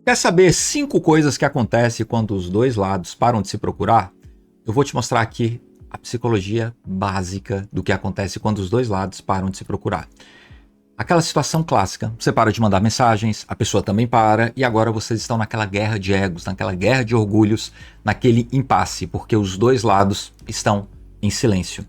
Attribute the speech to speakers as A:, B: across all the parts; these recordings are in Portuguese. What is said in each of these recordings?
A: Quer saber 5 coisas que acontecem quando os dois lados param de se procurar? Eu vou te mostrar aqui a psicologia básica do que acontece quando os dois lados param de se procurar. Aquela situação clássica, você para de mandar mensagens, a pessoa também para, e agora vocês estão naquela guerra de egos, naquela guerra de orgulhos, naquele impasse, porque os dois lados estão em silêncio.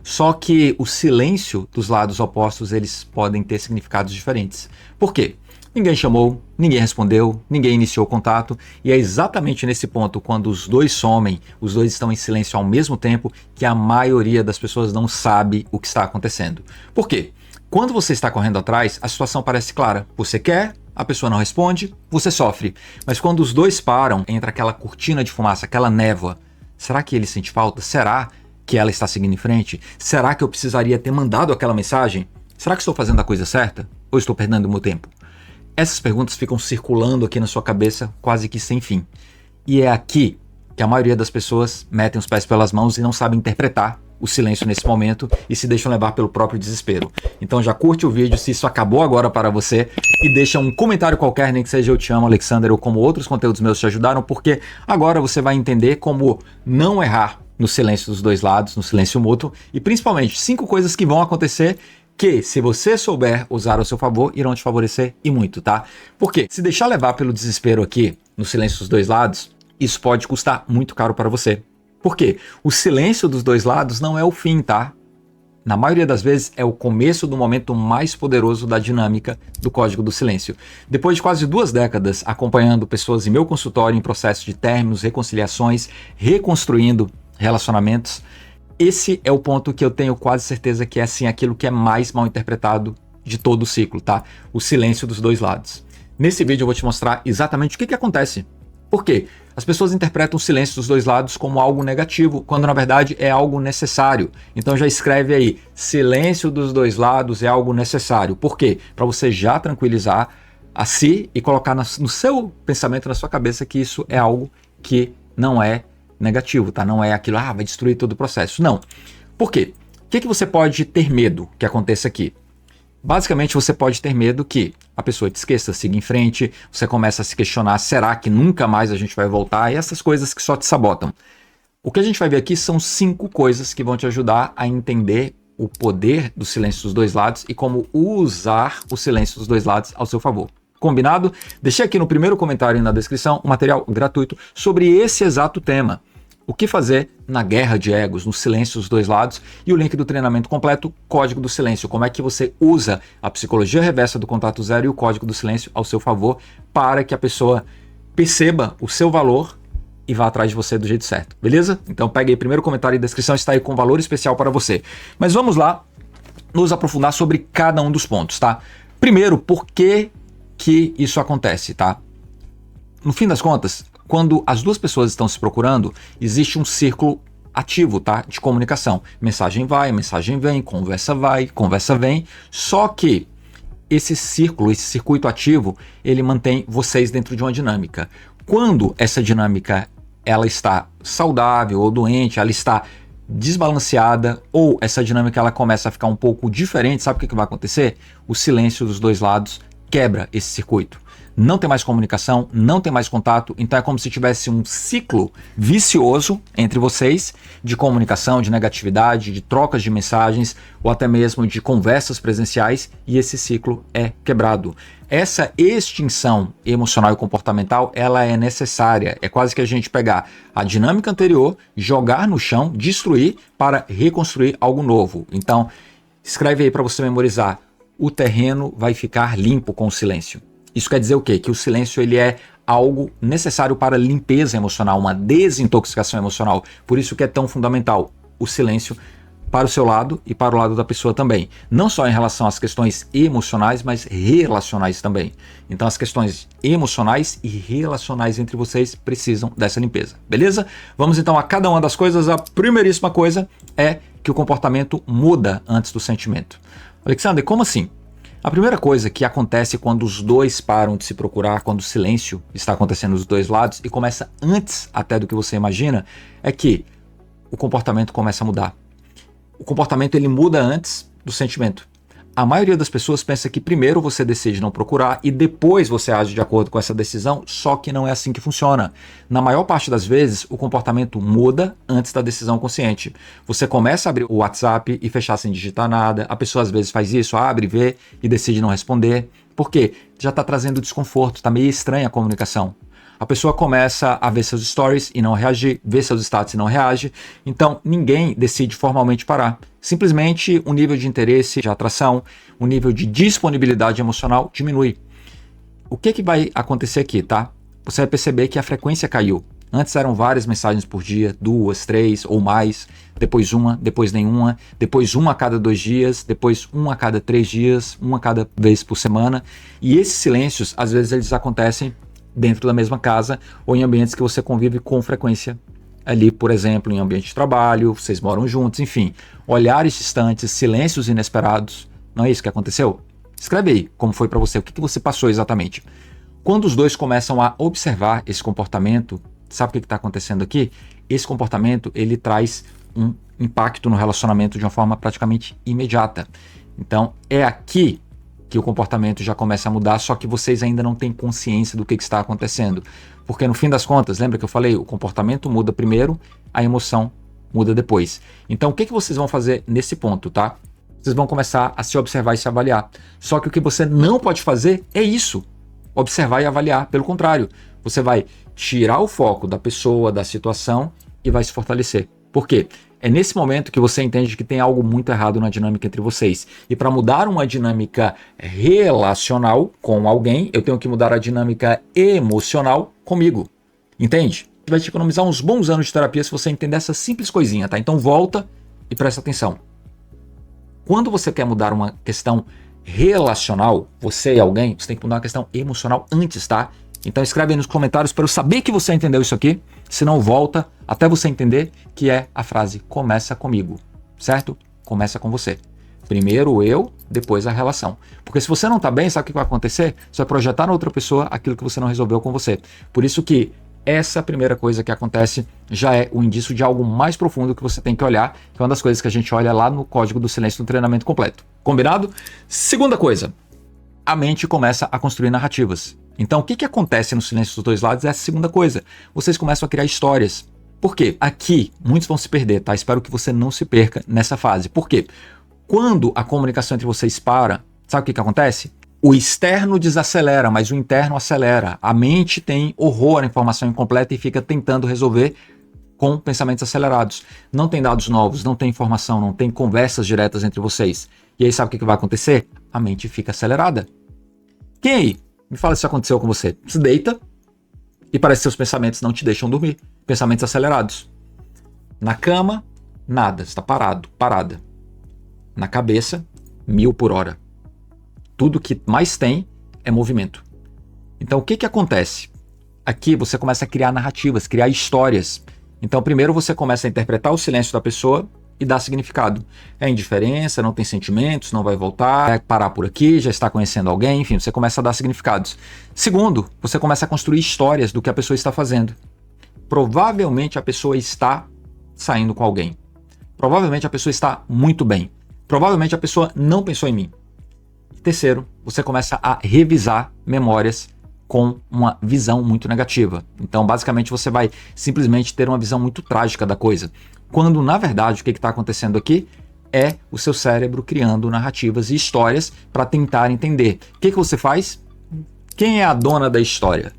A: Só que o silêncio dos lados opostos, eles podem ter significados diferentes. Por quê? Ninguém chamou, ninguém respondeu, ninguém iniciou contato, e é exatamente nesse ponto, quando os dois somem, os dois estão em silêncio ao mesmo tempo, que a maioria das pessoas não sabe o que está acontecendo. Por quê? Quando você está correndo atrás, a situação parece clara. Você quer, a pessoa não responde, você sofre. Mas quando os dois param, entra aquela cortina de fumaça, aquela névoa. Será que ele sente falta? Será que ela está seguindo em frente? Será que eu precisaria ter mandado aquela mensagem? Será que estou fazendo a coisa certa? Ou estou perdendo meu tempo? Essas perguntas ficam circulando aqui na sua cabeça quase que sem fim. E é aqui que a maioria das pessoas metem os pés pelas mãos e não sabem interpretar o silêncio nesse momento e se deixam levar pelo próprio desespero. Então já curte o vídeo se isso acabou agora para você e deixa um comentário qualquer, nem que seja eu te amo, Alexander, ou como outros conteúdos meus te ajudaram, porque agora você vai entender como não errar no silêncio dos dois lados, no silêncio mútuo, e principalmente 5 coisas que vão acontecer que, se você souber usar ao seu favor, irão te favorecer e muito, tá? Porque se deixar levar pelo desespero aqui, no silêncio dos dois lados, isso pode custar muito caro para você. Por quê? O silêncio dos dois lados não é o fim, tá? Na maioria das vezes é o começo do momento mais poderoso da dinâmica do Código do Silêncio. Depois de quase 2 décadas acompanhando pessoas em meu consultório em processo de términos, reconciliações, reconstruindo relacionamentos, esse é o ponto que eu tenho quase certeza que é assim aquilo que é mais mal interpretado de todo o ciclo, tá? O silêncio dos dois lados. Nesse vídeo eu vou te mostrar exatamente o que acontece. Por quê? As pessoas interpretam o silêncio dos dois lados como algo negativo, quando na verdade é algo necessário. Então já escreve aí, silêncio dos dois lados é algo necessário. Por quê? Para você já tranquilizar a si e colocar no seu pensamento, na sua cabeça, que isso é algo que não é negativo, tá? Não é aquilo, vai destruir todo o processo. Não. Por quê? O que você pode ter medo que aconteça aqui? Basicamente, você pode ter medo que a pessoa te esqueça, siga em frente, você começa a se questionar, será que nunca mais a gente vai voltar? E essas coisas que só te sabotam. O que a gente vai ver aqui são 5 coisas que vão te ajudar a entender o poder do silêncio dos dois lados e como usar o silêncio dos dois lados ao seu favor. Combinado? Deixei aqui no primeiro comentário e na descrição um material gratuito sobre esse exato tema. O que fazer na guerra de egos, no silêncio dos dois lados, e o link do treinamento completo, Código do Silêncio. Como é que você usa a psicologia reversa do contato zero e o Código do Silêncio ao seu favor para que a pessoa perceba o seu valor e vá atrás de você do jeito certo, beleza? Então pega aí, primeiro comentário e descrição está aí com valor especial para você. Mas vamos lá nos aprofundar sobre cada um dos pontos, tá? Primeiro, por que isso acontece, tá? No fim das contas, quando as duas pessoas estão se procurando, existe um círculo ativo, tá? De comunicação. Mensagem vai, mensagem vem, conversa vai, conversa vem. Só que esse círculo, esse circuito ativo, ele mantém vocês dentro de uma dinâmica. Quando essa dinâmica ela está saudável ou doente, ela está desbalanceada, ou essa dinâmica ela começa a ficar um pouco diferente, sabe o que vai acontecer? O silêncio dos dois lados quebra esse circuito. Não tem mais comunicação, não tem mais contato, então é como se tivesse um ciclo vicioso entre vocês de comunicação, de negatividade, de trocas de mensagens ou até mesmo de conversas presenciais, e esse ciclo é quebrado. Essa extinção emocional e comportamental, ela é necessária. É quase que a gente pegar a dinâmica anterior, jogar no chão, destruir para reconstruir algo novo. Então, escreve aí para você memorizar. O terreno vai ficar limpo com o silêncio. Isso quer dizer o quê? Que o silêncio ele é algo necessário para limpeza emocional, uma desintoxicação emocional. Por isso que é tão fundamental o silêncio para o seu lado e para o lado da pessoa também. Não só em relação às questões emocionais, mas relacionais também. Então as questões emocionais e relacionais entre vocês precisam dessa limpeza, beleza? Vamos então a cada uma das coisas. A primeiríssima coisa é que o comportamento muda antes do sentimento. Alexander, como assim? A primeira coisa que acontece quando os dois param de se procurar, quando o silêncio está acontecendo dos dois lados e começa antes até do que você imagina, é que o comportamento começa a mudar. O comportamento ele muda antes do sentimento. A maioria das pessoas pensa que primeiro você decide não procurar e depois você age de acordo com essa decisão, só que não é assim que funciona. Na maior parte das vezes, o comportamento muda antes da decisão consciente. Você começa a abrir o WhatsApp e fechar sem digitar nada, a pessoa às vezes faz isso, abre, vê e decide não responder. Por quê? Já está trazendo desconforto, está meio estranha a comunicação. A pessoa começa a ver seus stories e não reagir, ver seus status e não reage. Então, ninguém decide formalmente parar. Simplesmente o nível de interesse, de atração, o nível de disponibilidade emocional diminui. O que vai acontecer aqui, tá? Você vai perceber que a frequência caiu. Antes eram várias mensagens por dia, 2, 3 ou mais, depois uma, depois nenhuma, depois uma a cada 2 dias, depois uma a cada 3 dias, uma a cada vez por semana. E esses silêncios, às vezes, eles acontecem dentro da mesma casa ou em ambientes que você convive com frequência. Ali, por exemplo, em ambiente de trabalho, vocês moram juntos, enfim. Olhares distantes, silêncios inesperados. Não é isso que aconteceu? Escreve aí como foi para você, o que você passou exatamente. Quando os dois começam a observar esse comportamento, sabe o que está acontecendo aqui? Esse comportamento, ele traz um impacto no relacionamento de uma forma praticamente imediata. Então, é aqui que o comportamento já começa a mudar, só que vocês ainda não têm consciência do que está acontecendo. Porque no fim das contas, lembra que eu falei? O comportamento muda primeiro, a emoção muda depois. Então o que vocês vão fazer nesse ponto, tá? Vocês vão começar a se observar e se avaliar. Só que o que você não pode fazer é isso. Observar e avaliar. Pelo contrário, você vai tirar o foco da pessoa, da situação e vai se fortalecer. Por quê? É nesse momento que você entende que tem algo muito errado na dinâmica entre vocês. E para mudar uma dinâmica relacional com alguém, eu tenho que mudar a dinâmica emocional comigo. Entende? Vai te economizar uns bons anos de terapia se você entender essa simples coisinha, tá? Então volta e presta atenção. Quando você quer mudar uma questão relacional, você e alguém, você tem que mudar uma questão emocional antes, tá? Então escreve aí nos comentários para eu saber que você entendeu isso aqui. Se não, volta até você entender que é a frase começa comigo, certo? Começa com você. Primeiro eu, depois a relação. Porque se você não está bem, sabe o que vai acontecer? Você vai projetar na outra pessoa aquilo que você não resolveu com você. Por isso que essa primeira coisa que acontece já é o indício de algo mais profundo que você tem que olhar, que é uma das coisas que a gente olha lá no Código do Silêncio do treinamento completo. Combinado? Segunda coisa, a mente começa a construir narrativas. Então, o que acontece no silêncio dos dois lados é a segunda coisa. Vocês começam a criar histórias. Por quê? Aqui, muitos vão se perder, tá? Espero que você não se perca nessa fase. Por quê? Quando a comunicação entre vocês para, sabe o que acontece? O externo desacelera, mas o interno acelera. A mente tem horror à informação incompleta e fica tentando resolver com pensamentos acelerados. Não tem dados novos, não tem informação, não tem conversas diretas entre vocês. E aí sabe o que vai acontecer? A mente fica acelerada. Quem aí? Me fala se isso aconteceu com você. Se deita e parece que seus pensamentos não te deixam dormir. Pensamentos acelerados. Na cama, nada. Você está parado, parada. Na cabeça, 1000 por hora. Tudo que mais tem é movimento. Então o que acontece? Aqui você começa a criar narrativas, criar histórias. Então primeiro você começa a interpretar o silêncio da pessoa e dar significado. É indiferença, não tem sentimentos, não vai voltar, vai parar por aqui, já está conhecendo alguém, enfim, você começa a dar significados. Segundo, você começa a construir histórias do que a pessoa está fazendo. Provavelmente a pessoa está saindo com alguém. Provavelmente a pessoa está muito bem. Provavelmente a pessoa não pensou em mim. Terceiro, você começa a revisar memórias com uma visão muito negativa. Então, basicamente, você vai simplesmente ter uma visão muito trágica da coisa. Quando, na verdade, o que está acontecendo aqui é o seu cérebro criando narrativas e histórias para tentar entender. O que você faz? Quem é a dona da história?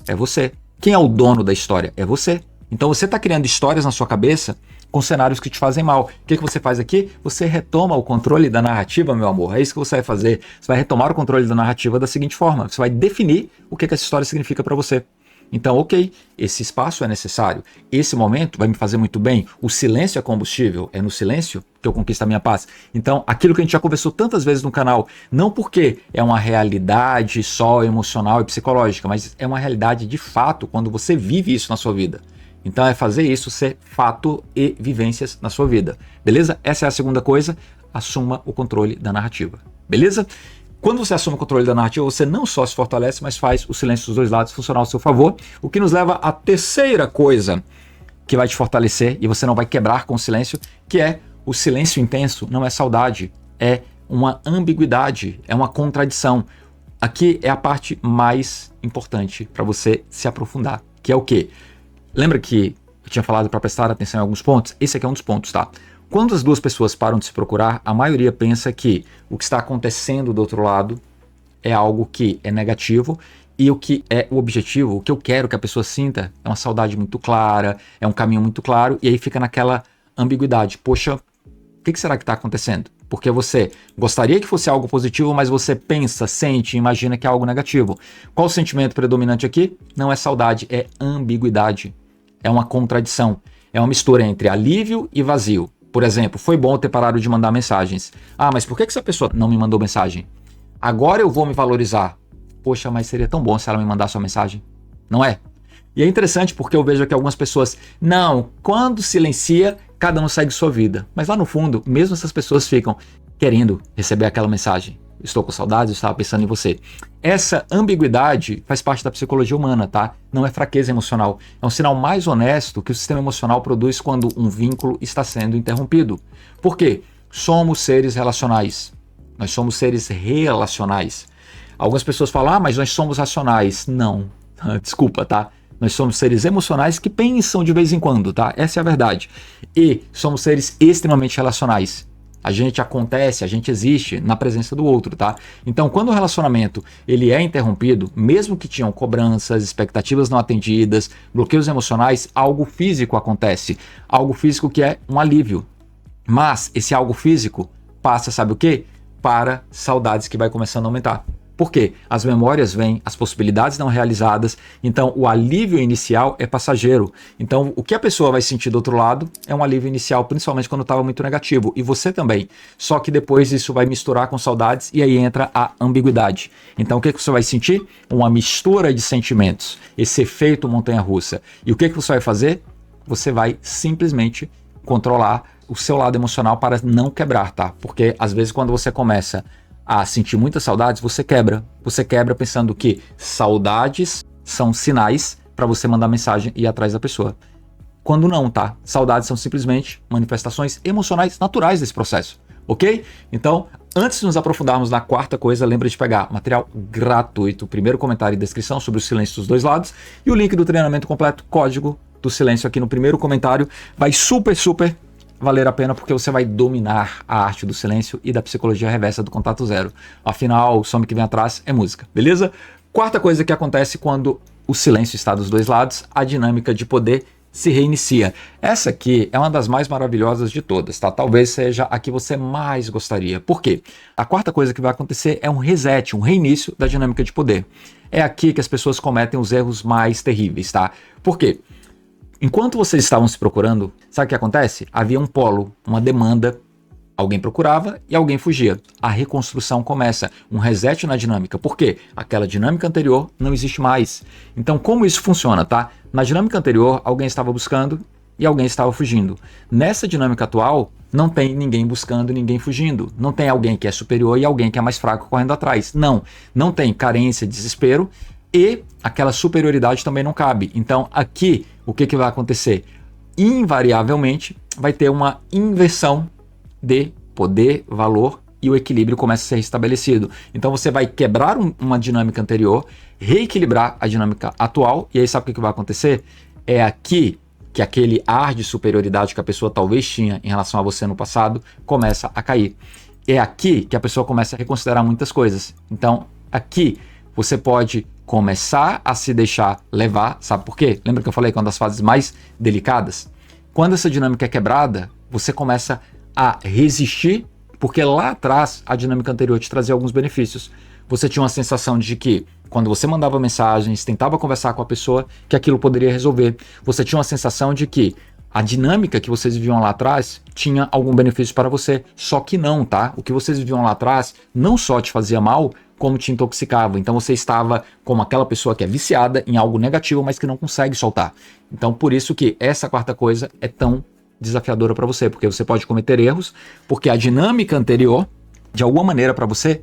A: É você. Quem é o dono da história? É você. Então, você está criando histórias na sua cabeça com cenários que te fazem mal. O que você faz aqui? Você retoma o controle da narrativa, meu amor. É isso que você vai fazer. Você vai retomar o controle da narrativa da seguinte forma. Você vai definir o que essa história significa para você. Então, ok, esse espaço é necessário. Esse momento vai me fazer muito bem. O silêncio é combustível. É no silêncio que eu conquisto a minha paz. Então, aquilo que a gente já conversou tantas vezes no canal, não porque é uma realidade só emocional e psicológica, mas é uma realidade de fato quando você vive isso na sua vida. Então é fazer isso ser fato e vivências na sua vida, beleza? Essa é a segunda coisa, assuma o controle da narrativa, beleza? Quando você assume o controle da narrativa, você não só se fortalece, mas faz o silêncio dos dois lados funcionar ao seu favor, o que nos leva à terceira coisa que vai te fortalecer e você não vai quebrar com o silêncio, que é o silêncio intenso, não é saudade, é uma ambiguidade, é uma contradição. Aqui é a parte mais importante para você se aprofundar, que é o quê? Lembra que eu tinha falado para prestar atenção em alguns pontos? Esse aqui é um dos pontos, tá? Quando as duas pessoas param de se procurar, a maioria pensa que o que está acontecendo do outro lado é algo que é negativo, e o que é o objetivo, o que eu quero que a pessoa sinta é uma saudade muito clara, é um caminho muito claro, e aí fica naquela ambiguidade. Poxa, o que será que está acontecendo? Porque você gostaria que fosse algo positivo, mas você pensa, sente, imagina que é algo negativo. Qual o sentimento predominante aqui? Não é saudade, é ambiguidade. É uma contradição. É uma mistura entre alívio e vazio. Por exemplo, foi bom ter parado de mandar mensagens. Ah, mas por que essa pessoa não me mandou mensagem? Agora eu vou me valorizar. Poxa, mas seria tão bom se ela me mandasse uma mensagem. Não é? E é interessante porque eu vejo aqui algumas pessoas, não, quando silencia, cada um segue sua vida. Mas lá no fundo, mesmo essas pessoas ficam querendo receber aquela mensagem. Estou com saudades, eu estava pensando em você. Essa ambiguidade faz parte da psicologia humana, tá? Não é fraqueza emocional. É um sinal mais honesto que o sistema emocional produz quando um vínculo está sendo interrompido. Por quê? Somos seres relacionais. Nós somos seres relacionais. Algumas pessoas falam, ah, mas nós somos racionais. Não, desculpa, tá? Nós somos seres emocionais que pensam de vez em quando, tá? Essa é a verdade. E somos seres extremamente relacionais. A gente acontece, a gente existe na presença do outro, tá? Então, quando o relacionamento ele é interrompido, mesmo que tinham cobranças, expectativas não atendidas, bloqueios emocionais, algo físico acontece. Algo físico que é um alívio. Mas esse algo físico passa, sabe o quê? Para saudades que vai começando a aumentar. Por quê? As memórias vêm, as possibilidades não realizadas, então o alívio inicial é passageiro. Então o que a pessoa vai sentir do outro lado é um alívio inicial, principalmente quando estava muito negativo, e você também. Só que depois isso vai misturar com saudades e aí entra a ambiguidade. Então o que você vai sentir? Uma mistura de sentimentos, esse efeito montanha-russa. E o que você vai fazer? Você vai simplesmente controlar o seu lado emocional para não quebrar, tá? Porque às vezes quando você começa a sentir muitas saudades, você quebra. Você quebra pensando que saudades são sinais para você mandar mensagem e ir atrás da pessoa. Quando não, tá? Saudades são simplesmente manifestações emocionais naturais desse processo, ok? Então, antes de nos aprofundarmos na quarta coisa, lembra de pegar material gratuito, primeiro comentário e descrição sobre o silêncio dos dois lados e o link do treinamento completo, código do silêncio aqui no primeiro comentário. Vai super valer a pena porque você vai dominar a arte do silêncio e da psicologia reversa do contato zero. Afinal, o som que vem atrás é música, beleza? Quarta coisa que acontece quando o silêncio está dos dois lados, a dinâmica de poder se reinicia. Essa aqui é uma das mais maravilhosas de todas, tá? Talvez seja a que você mais gostaria. Por quê? A quarta coisa que vai acontecer é um reset, um reinício da dinâmica de poder. É aqui que as pessoas cometem os erros mais terríveis, tá? Por quê? Enquanto vocês estavam se procurando, sabe o que acontece? Havia um polo, uma demanda, alguém procurava e alguém fugia. A reconstrução começa, um reset na dinâmica. Por quê? Aquela dinâmica anterior não existe mais. Então, como isso funciona, tá? Na dinâmica anterior, alguém estava buscando e alguém estava fugindo. Nessa dinâmica atual, não tem ninguém buscando e ninguém fugindo. Não tem alguém que é superior e alguém que é mais fraco correndo atrás. Não tem carência, desespero e aquela superioridade também não cabe. Então, aqui, o que vai acontecer? Invariavelmente, vai ter uma inversão de poder, valor e o equilíbrio começa a ser restabelecido. Então, você vai quebrar uma dinâmica anterior, reequilibrar a dinâmica atual e aí sabe o que vai acontecer? É aqui que aquele ar de superioridade que a pessoa talvez tinha em relação a você no passado começa a cair. É aqui que a pessoa começa a reconsiderar muitas coisas. Então, aqui você pode começar a se deixar levar, sabe por quê? Lembra que eu falei que é uma das fases mais delicadas? Quando essa dinâmica é quebrada, você começa a resistir, porque lá atrás a dinâmica anterior te trazia alguns benefícios. Você tinha uma sensação de que quando você mandava mensagens, tentava conversar com a pessoa, que aquilo poderia resolver. Você tinha uma sensação de que a dinâmica que vocês viviam lá atrás tinha algum benefício para você, só que não, tá? O que vocês viviam lá atrás não só te fazia mal, como te intoxicava. Então você estava como aquela pessoa que é viciada em algo negativo, mas que não consegue soltar. Então por isso que essa quarta coisa é tão desafiadora para você, porque você pode cometer erros, porque a dinâmica anterior, de alguma maneira para você,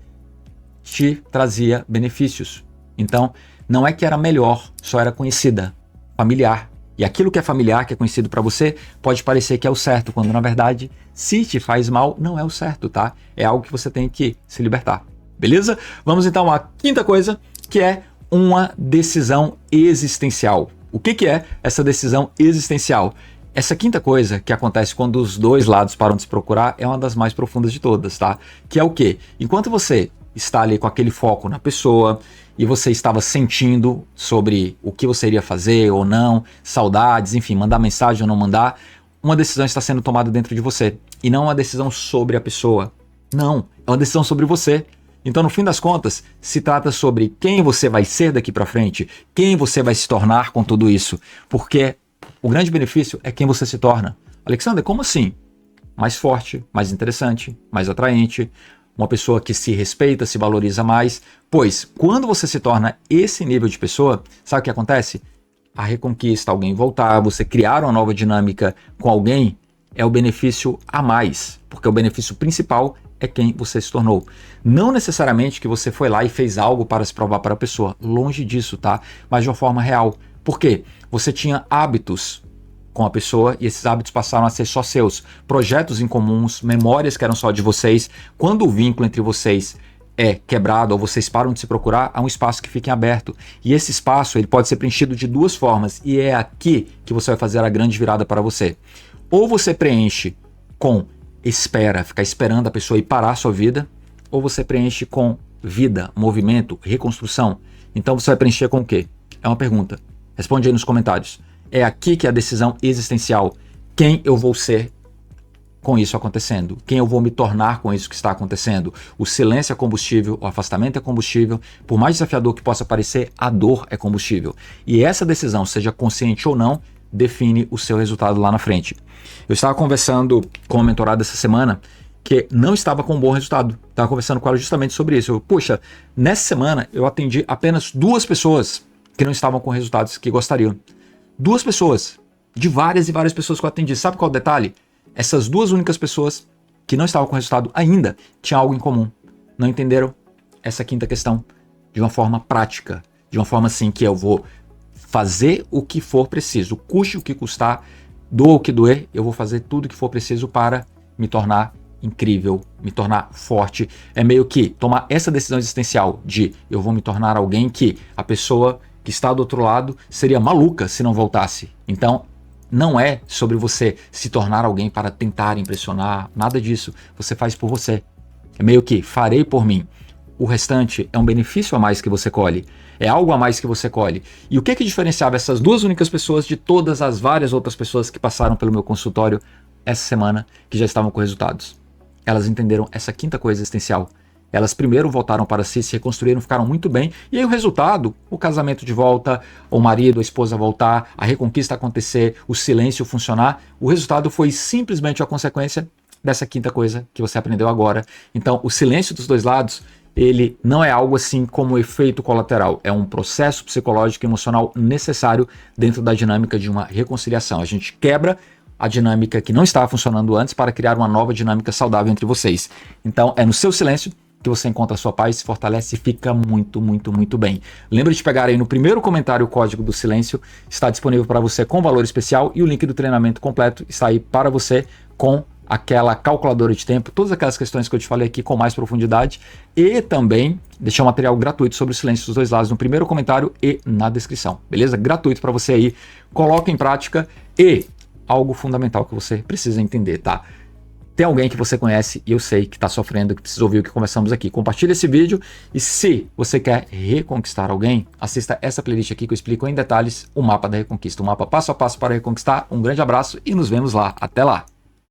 A: te trazia benefícios. Então não é que era melhor, só era conhecida, familiar. E aquilo que é familiar, que é conhecido para você, pode parecer que é o certo, quando na verdade, se te faz mal, não é o certo, tá? É algo que você tem que se libertar. Beleza? Vamos então à quinta coisa, que é uma decisão existencial. O que é essa decisão existencial? Essa quinta coisa que acontece quando os dois lados param de se procurar é uma das mais profundas de todas, tá? Que é o quê? Enquanto você está ali com aquele foco na pessoa e você estava sentindo sobre o que você iria fazer ou não, saudades, enfim, mandar mensagem ou não mandar, uma decisão está sendo tomada dentro de você. E não uma decisão sobre a pessoa. Não, é uma decisão sobre você. Então, no fim das contas, se trata sobre quem você vai ser daqui para frente, quem você vai se tornar com tudo isso. Porque o grande benefício é quem você se torna. Alexander, como assim? Mais forte, mais interessante, mais atraente, uma pessoa que se respeita, se valoriza mais. Pois, quando você se torna esse nível de pessoa, sabe o que acontece? A reconquista, alguém voltar, você criar uma nova dinâmica com alguém, é o benefício a mais. Porque o benefício principal é quem você se tornou. Não necessariamente que você foi lá e fez algo para se provar para a pessoa. Longe disso, tá? Mas de uma forma real. Por quê? Você tinha hábitos com a pessoa e esses hábitos passaram a ser só seus. Projetos em comuns, memórias que eram só de vocês. Quando o vínculo entre vocês é quebrado ou vocês param de se procurar, há um espaço que fica em aberto. E esse espaço ele pode ser preenchido de duas formas. E é aqui que você vai fazer a grande virada para você. Ou você preenche com ficar esperando a pessoa ir parar a sua vida, ou você preenche com vida, movimento, reconstrução. Então você vai preencher com o quê? É uma pergunta. Responde aí nos comentários. É aqui que é a decisão existencial. Quem eu vou ser com isso acontecendo? Quem eu vou me tornar com isso que está acontecendo? O silêncio é combustível, o afastamento é combustível. Por mais desafiador que possa parecer, a dor é combustível. E essa decisão, seja consciente ou não, define o seu resultado lá na frente. Eu estava conversando com uma mentorada essa semana que não estava com um bom resultado. Estava conversando com ela justamente sobre isso. Poxa, nessa semana eu atendi apenas 2 pessoas que não estavam com resultados que gostariam. 2 pessoas, de várias e várias pessoas que eu atendi. Sabe qual é o detalhe? Essas 2 únicas pessoas que não estavam com resultado ainda tinham algo em comum. Não entenderam essa quinta questão de uma forma prática. De uma forma assim que eu vou fazer o que for preciso, custe o que custar, doa o que doer, eu vou fazer tudo o que for preciso para me tornar incrível, me tornar forte. É meio que tomar essa decisão existencial de eu vou me tornar alguém que a pessoa que está do outro lado seria maluca se não voltasse. Então, não é sobre você se tornar alguém para tentar impressionar, nada disso. Você faz por você. É meio que farei por mim. O restante é um benefício a mais que você colhe. É algo a mais que você colhe. E o que diferenciava essas 2 únicas pessoas de todas as várias outras pessoas que passaram pelo meu consultório essa semana que já estavam com resultados? Elas entenderam essa quinta coisa existencial. Elas primeiro voltaram para si, se reconstruíram, ficaram muito bem. E aí o resultado, o casamento de volta, o marido, a esposa voltar, a reconquista acontecer, o silêncio funcionar. O resultado foi simplesmente a consequência dessa quinta coisa que você aprendeu agora. Então, o silêncio dos dois lados, ele não é algo assim como efeito colateral, é um processo psicológico e emocional necessário dentro da dinâmica de uma reconciliação. A gente quebra a dinâmica que não estava funcionando antes para criar uma nova dinâmica saudável entre vocês. Então é no seu silêncio que você encontra a sua paz, se fortalece e fica muito, muito, muito bem. Lembra de pegar aí no primeiro comentário o código do silêncio, está disponível para você com valor especial e o link do treinamento completo está aí para você com aquela calculadora de tempo, todas aquelas questões que eu te falei aqui com mais profundidade e também deixar um material gratuito sobre o silêncio dos dois lados no primeiro comentário e na descrição, beleza? Gratuito para você aí, coloca em prática e algo fundamental que você precisa entender, tá? Tem alguém que você conhece e eu sei que está sofrendo, que precisa ouvir o que conversamos aqui. Compartilha esse vídeo e se você quer reconquistar alguém, assista essa playlist aqui que eu explico em detalhes o mapa da reconquista, o mapa passo a passo para reconquistar. Um grande abraço e nos vemos lá. Até lá!